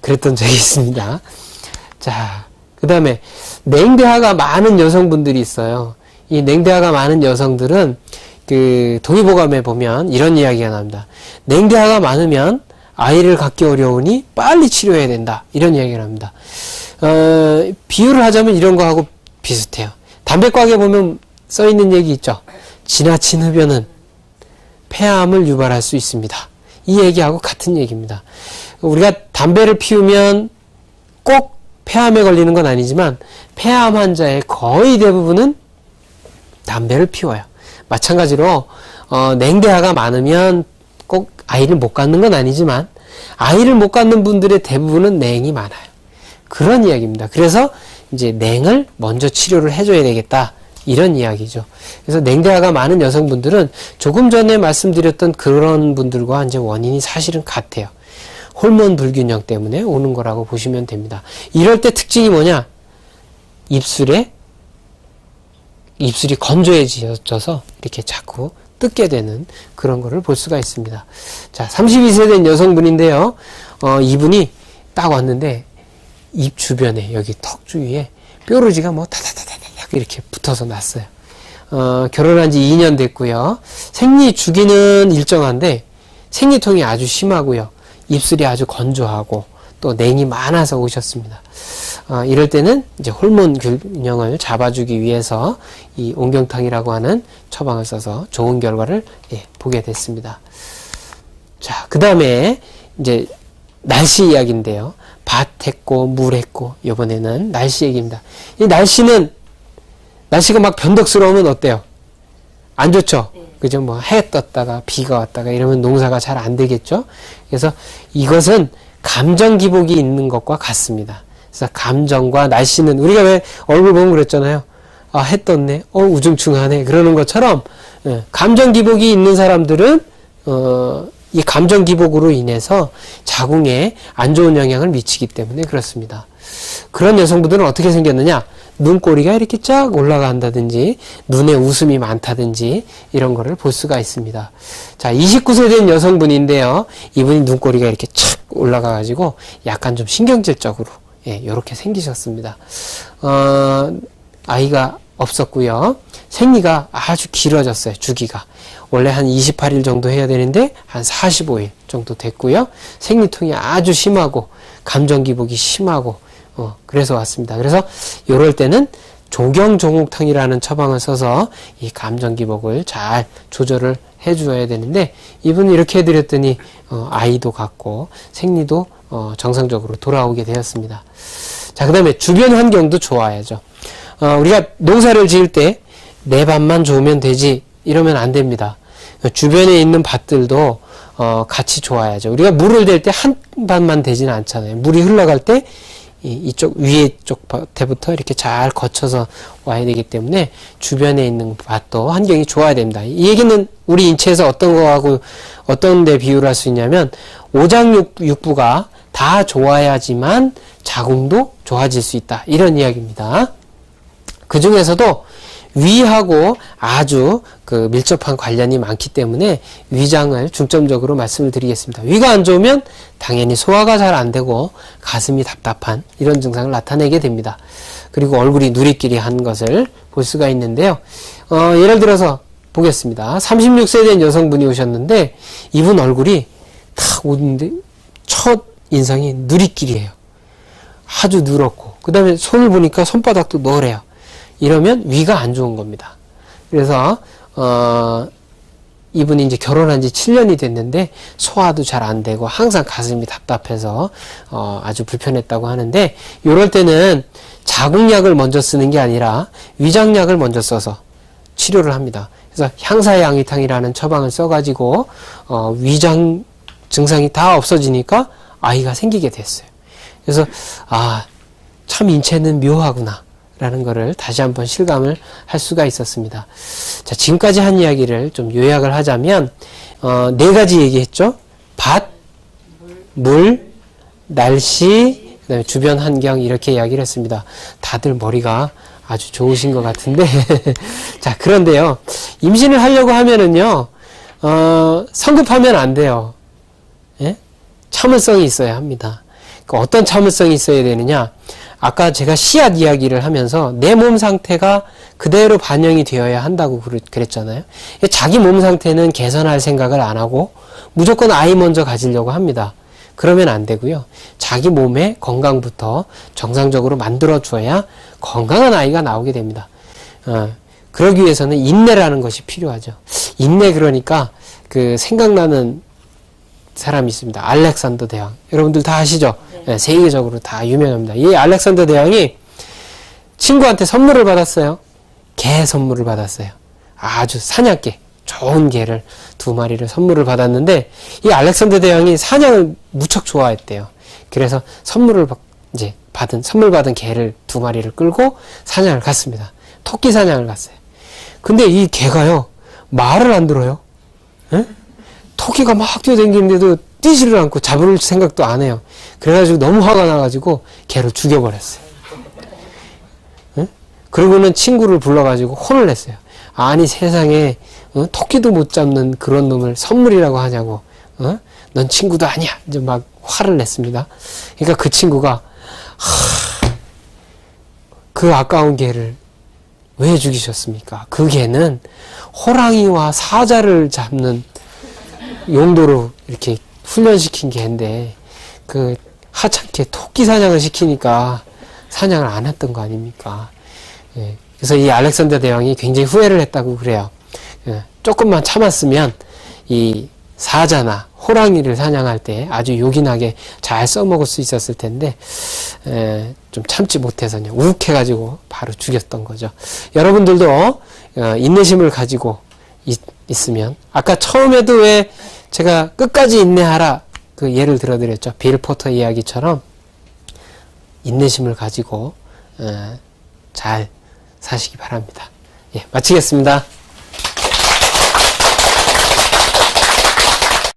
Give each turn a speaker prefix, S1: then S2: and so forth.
S1: 그랬던 적이 있습니다. 자, 그 다음에 냉대화가 많은 여성분들이 있어요. 이 냉대화가 많은 여성들은 그 동의보감에 보면 이런 이야기가 나옵니다. 냉대화가 많으면 아이를 갖기 어려우니 빨리 치료해야 된다. 이런 이야기를 합니다. 비유를 하자면 이런 거하고 비슷해요. 담배과에 보면 써있는 얘기 있죠. 지나친 흡연은 폐암을 유발할 수 있습니다. 이 얘기하고 같은 얘기입니다. 우리가 담배를 피우면 꼭 폐암에 걸리는 건 아니지만 폐암 환자의 거의 대부분은 담배를 피워요. 마찬가지로 냉대화가 많으면 꼭 아이를 못 갖는 건 아니지만 아이를 못 갖는 분들의 대부분은 냉이 많아요. 그런 이야기입니다. 그래서 이제 냉을 먼저 치료를 해줘야 되겠다. 이런 이야기죠. 그래서 냉대화가 많은 여성분들은 조금 전에 말씀드렸던 그런 분들과 이제 원인이 사실은 같아요. 호르몬 불균형 때문에 오는 거라고 보시면 됩니다. 이럴 때 특징이 뭐냐? 입술이 건조해져서 이렇게 자꾸 뜯게 되는 그런 거를 볼 수가 있습니다. 자, 32세 된 여성분인데요. 이분이 딱 왔는데 입 주변에 여기 턱 주위에 뾰루지가 뭐 다다다다닥 이렇게 붙어서 났어요. 결혼한 지 2년 됐고요. 생리 주기는 일정한데 생리통이 아주 심하고요. 입술이 아주 건조하고 또 냉이 많아서 오셨습니다. 이럴 때는 이제 호르몬 균형을 잡아주기 위해서 이 옹경탕이라고 하는 처방을 써서 좋은 결과를 보게 됐습니다. 자, 그 다음에 이제 날씨 이야기인데요. 밭 했고 물 했고 이번에는 날씨 얘기입니다. 이 날씨가 막 변덕스러우면 어때요? 안 좋죠? 그죠? 뭐 해 떴다가 비가 왔다가 이러면 농사가 잘 안 되겠죠? 그래서 이것은 감정 기복이 있는 것과 같습니다. 그래서 감정과 날씨는 우리가 왜 얼굴 보면 그랬잖아요. 아, 해 떴네. 우중충하네. 그러는 것처럼 감정 기복이 있는 사람들은 이 감정 기복으로 인해서 자궁에 안 좋은 영향을 미치기 때문에 그렇습니다. 그런 여성분들은 어떻게 생겼느냐? 눈꼬리가 이렇게 쫙 올라간다든지 눈에 웃음이 많다든지 이런 거를 볼 수가 있습니다. 자, 29세 된 여성분인데요. 이분이 눈꼬리가 이렇게 착 올라가가지고 약간 좀 신경질적으로 이렇게 생기셨습니다. 아이가 없었고요. 생리가 아주 길어졌어요. 주기가. 원래 한 28일 정도 해야 되는데 한 45일 정도 됐고요. 생리통이 아주 심하고 감정 기복이 심하고 그래서 왔습니다. 그래서 이럴 때는 조경종옥탕이라는 처방을 써서 이 감정 기복을 잘 조절을 해줘야 되는데 이분은 이렇게 해드렸더니 아이도 갖고 생리도 정상적으로 돌아오게 되었습니다. 자, 그 다음에 주변 환경도 좋아야죠. 우리가 농사를 지을 때 내 밭만 좋으면 되지 이러면 안 됩니다. 주변에 있는 밭들도 같이 좋아야죠. 우리가 물을 댈 때 한 밭만 되지는 않잖아요. 물이 흘러갈 때 이쪽 위에 쪽 밭에부터 이렇게 잘 거쳐서 와야 되기 때문에 주변에 있는 밭도 환경이 좋아야 됩니다. 이 얘기는 우리 인체에서 어떤 거하고 어떤 데 비유를 할 수 있냐면 오장육부가 다 좋아야지만 자궁도 좋아질 수 있다. 이런 이야기입니다. 그 중에서도 위하고 아주 밀접한 관련이 많기 때문에 위장을 중점적으로 말씀을 드리겠습니다. 위가 안 좋으면 당연히 소화가 잘 안 되고 가슴이 답답한 이런 증상을 나타내게 됩니다. 그리고 얼굴이 누리끼리 한 것을 볼 수가 있는데요. 예를 들어서 보겠습니다. 36세 된 여성분이 오셨는데 이분 얼굴이 탁 오는데 첫 인상이 누리끼리예요. 아주 누렇고 그 다음에 손을 보니까 손바닥도 노래요. 이러면 위가 안 좋은 겁니다. 그래서 이분이 이제 결혼한 지 7년이 됐는데 소화도 잘 안 되고 항상 가슴이 답답해서 아주 불편했다고 하는데 이럴 때는 자궁약을 먼저 쓰는 게 아니라 위장약을 먼저 써서 치료를 합니다. 그래서 향사양위탕이라는 처방을 써가지고 위장 증상이 다 없어지니까 아이가 생기게 됐어요. 그래서 참 인체는 묘하구나 라는 거를 다시 한번 실감을 할 수가 있었습니다. 자, 지금까지 한 이야기를 좀 요약을 하자면 4가지 얘기했죠. 밭, 물, 날씨, 그다음에 주변 환경 이렇게 이야기를 했습니다. 다들 머리가 아주 좋으신 것 같은데 자, 그런데요. 임신을 하려고 하면은요. 성급하면 안 돼요. 예? 참을성이 있어야 합니다. 어떤 참을성이 있어야 되느냐? 아까 제가 씨앗 이야기를 하면서 내 몸 상태가 그대로 반영이 되어야 한다고 그랬잖아요. 자기 몸 상태는 개선할 생각을 안 하고 무조건 아이 먼저 가지려고 합니다. 그러면 안 되고요. 자기 몸의 건강부터 정상적으로 만들어줘야 건강한 아이가 나오게 됩니다. 그러기 위해서는 인내라는 것이 필요하죠. 인내, 그러니까 그 생각나는 사람이 있습니다. 알렉산더 대왕. 여러분들 다 아시죠? 네, 세계적으로 다 유명합니다. 이 알렉산더 대왕이 친구한테 선물을 받았어요. 개 선물을 받았어요. 아주 사냥개, 좋은 개를 2마리를 선물을 받았는데, 이 알렉산더 대왕이 사냥을 무척 좋아했대요. 그래서 선물 받은 개를 2마리를 끌고 사냥을 갔습니다. 토끼 사냥을 갔어요. 근데 이 개가요, 말을 안 들어요. 에? 토끼가 막 뛰어다니는데도 뛰지를 않고 잡을 생각도 안 해요. 그래가지고 너무 화가 나가지고 개를 죽여버렸어요. 에? 그러고는 친구를 불러가지고 혼을 냈어요. 아니, 세상에 토끼도 못 잡는 그런 놈을 선물이라고 하냐고. 넌 친구도 아니야. 이제 막 화를 냈습니다. 그러니까 그 친구가 그 아까운 개를 왜 죽이셨습니까? 그 개는 호랑이와 사자를 잡는 용도로 이렇게 훈련시킨 개인데 그 하찮게 토끼 사냥을 시키니까 사냥을 안 했던 거 아닙니까? 예. 그래서 이 알렉산더 대왕이 굉장히 후회를 했다고 그래요. 예. 조금만 참았으면 이 사자나 호랑이를 사냥할 때 아주 요긴하게 잘 써먹을 수 있었을 텐데 좀 참지 못해서 그냥 욱해가지고 바로 죽였던 거죠. 여러분들도 인내심을 가지고 있으면, 아까 처음에도 왜 제가 끝까지 인내하라 그 예를 들어드렸죠. 빌 포터 이야기처럼 인내심을 가지고 잘 사시기 바랍니다. 예, 마치겠습니다.